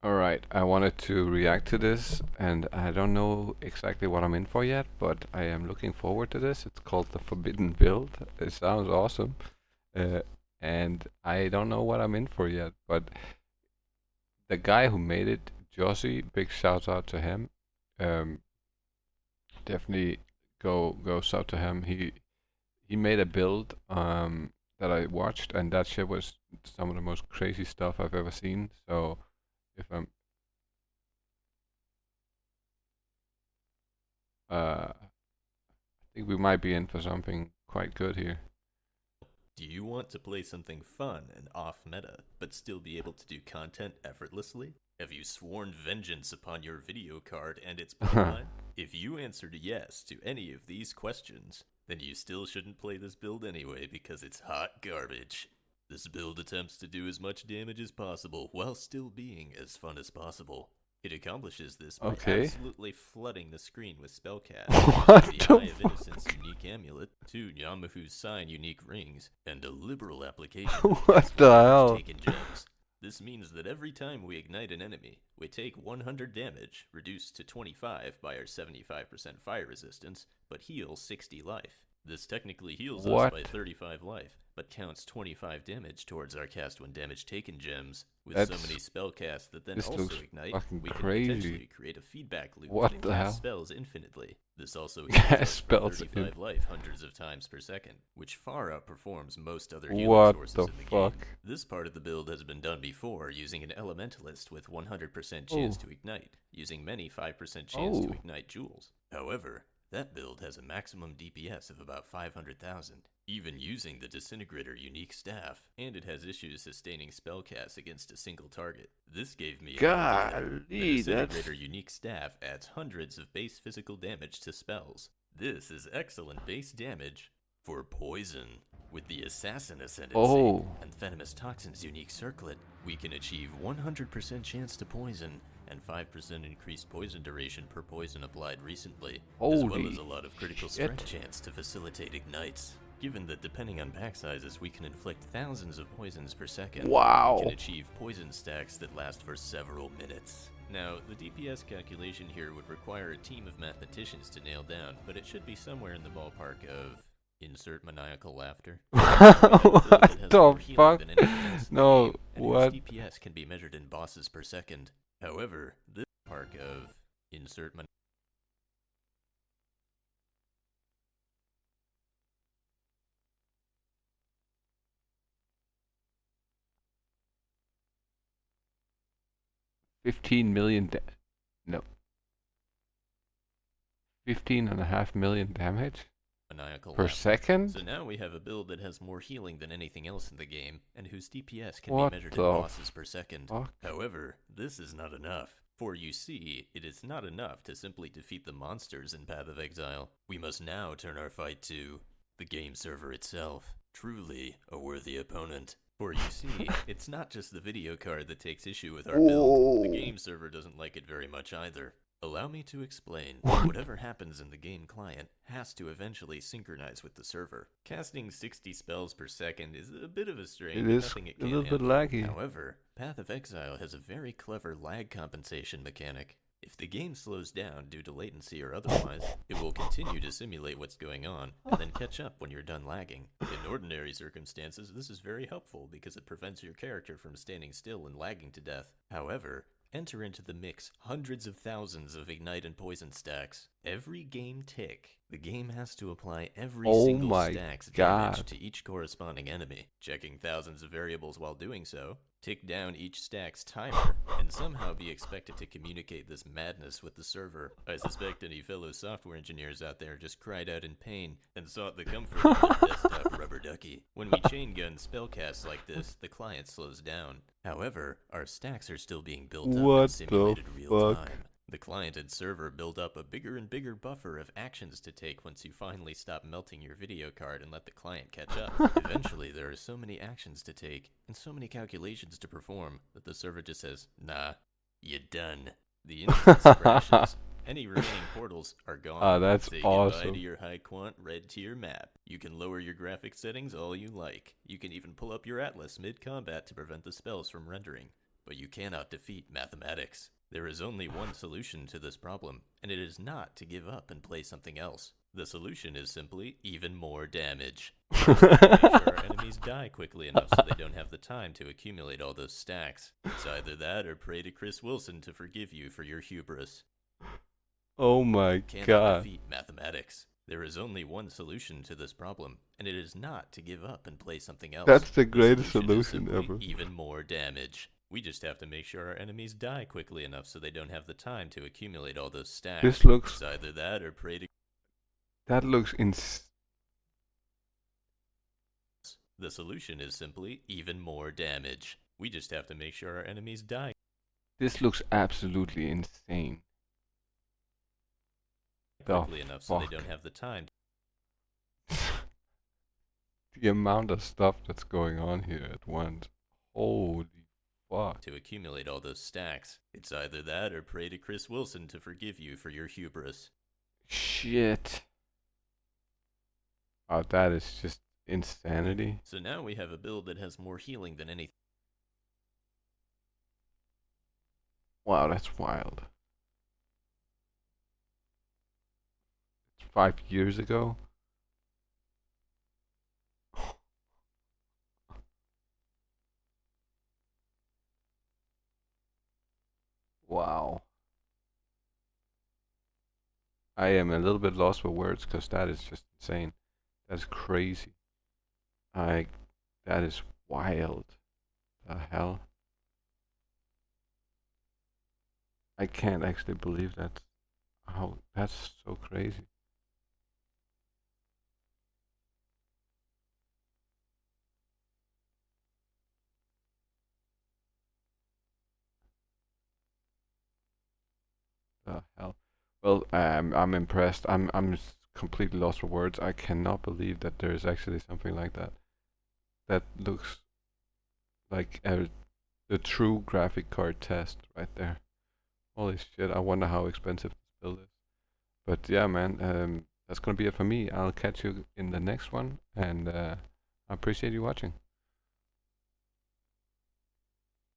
Alright, I wanted to react to this, and I don't know exactly what I'm in for yet, but I am looking forward to this. It's called the Forbidden Build. It sounds awesome, uh, and I don't know what I'm in for yet, but the guy who made it, Jousis, big shout out to him. Um, Definitely goes out to him. He made a build that I watched, and that shit was some of the most crazy stuff I've ever seen. So if I'm I think we might be in for something quite good here. Do you want to play something fun and off-meta, but still be able to do content effortlessly? Have you sworn vengeance upon your video card and its bloodline? If you answered yes to any of these questions, then you still shouldn't play this build anyway because it's hot garbage. This build attempts to do as much damage as possible while still being as fun as possible. It accomplishes this by Okay. absolutely flooding the screen with spellcasts, What the the Eye of fuck? Innocence unique amulet, 2 Yamahu's Sign unique rings, and a liberal application of What cast the one damage hell? taken gems. This means that every time we ignite an enemy, we take 100 damage, reduced to 25 by our 75% fire resistance, but heal 60 life. This technically heals us by What? 35 life, but counts 25 damage towards our cast when damage taken gems. With so many That's spellcasts that then this also looks ignite, fucking we can crazy. potentially create a feedback loop What and the cast hell? spells infinitely. This also heals Gas us for spells in. 35 life hundreds of times per second, which far outperforms most other healing What the sources in the fuck? game. This part of the build has been done before using an elementalist with 100% chance Oh. to ignite, using many 5% chance to Oh. ignite jewels. However, that build has a maximum DPS of about 500,000, even using the Disintegrator unique staff, and it has issues sustaining spellcasts against a single target. This gave me an idea. The Golly, that's Disintegrator unique staff adds hundreds of base physical damage to spells. This is excellent base damage for poison. With the Assassin Ascendancy oh. and Venomous Toxins unique circlet, we can achieve 100% chance to poison and 5% increased poison duration per poison applied recently, as well as Holy a lot of critical strike shit. chance to facilitate ignites. Given that depending on pack sizes we can inflict thousands of poisons per second, we can Wow. achieve poison stacks that last for several minutes. Now, the DPS calculation here would require a team of mathematicians to nail down, but it should be somewhere in the ballpark of insert maniacal laughter. Now we have a build that What has the more healing fuck? than anything else in the No, game, and whose what? DPS can be measured in bosses per second. However, this park of insert 15 million no. 15.5 million damage maniacal per laughter. So second? now we have a build that has more healing than anything else in the game, and whose DPS can be What measured in the bosses per second. fuck? However, this is not enough. For you see, it is not enough to simply defeat the monsters in Path of Exile. We must now turn our fight to the game server itself. Truly a worthy opponent. For you see, it's not just the video card that takes issue with our build. The Oh. game server doesn't like it very much either. Allow me to explain. What? Whatever happens in the game client has to eventually synchronize with the server. Casting 60 spells per second is a bit of a strain, It but is nothing it a can't little bit handle. laggy. However, Path of Exile has a very clever lag compensation mechanic. If the game slows down due to latency or otherwise, it will continue to simulate what's going on, and then catch up when you're done lagging. In ordinary circumstances, this is very helpful because it prevents your character from standing still and lagging to death. However, enter into the mix hundreds of thousands of ignite and poison stacks. Every game tick, the game has to apply every Oh single my stack's damage god. to each corresponding enemy, checking thousands of variables while doing so, tick down each stack's timer, and somehow be expected to communicate this madness with the server. I suspect any fellow software engineers out there just cried out in pain and sought the comfort of their desktop rubber ducky. When we chain gun spellcasts like this, the client slows down. However, our stacks are still being built up in What the simulated real fuck? time. The client and server build up a bigger and bigger buffer of actions to take once you finally stop melting your video card and let the client catch up. Eventually, there are so many actions to take and so many calculations to perform that the server just says, nah, you done. The instance crashes. Any remaining portals are gone. That's Say goodbye to awesome. your high quant red tier map. You can lower your graphics settings all you like. You can even pull up your atlas mid-combat to prevent the spells from rendering. but you cannot defeat mathematics. There is only one solution to this problem, and it is not to give up and play something else. The solution is simply even more damage. Make sure our enemies die quickly enough so they don't have the time to accumulate all those stacks. It's either that or pray to Chris Wilson to forgive you for your hubris. Oh my Cannot god. defeat mathematics. There is only one solution to this problem, and it is not to give up and play something else. That's the greatest solution is solution simply ever. even more damage. We just have to make sure our enemies die quickly enough so they don't have the time to accumulate all those stacks. This looks... It's either that or pray to... That looks The solution is simply even more damage. We just have to make sure our enemies die. This looks absolutely insane. Quickly enough so they don't have the time. The amount of stuff that's going on here at once. Holy fuck. To accumulate all those stacks. It's either that or pray to Chris Wilson to forgive you for your hubris. Shit. Oh, that is just insanity. So now we have a build that has more healing than anything. Wow, that's wild. It's 5 years ago. Wow. I am a little bit lost for words because that is just insane. That's crazy. That is wild. The hell? I can't actually believe that. How, that's so crazy. The hell? Well, I'm impressed. I'm completely lost for words. I cannot believe that there is actually something like that. That looks like the true graphic card test right there. Holy shit! I wonder how expensive this build is. But yeah, man, that's gonna be it for me. I'll catch you in the next one, and I appreciate you watching.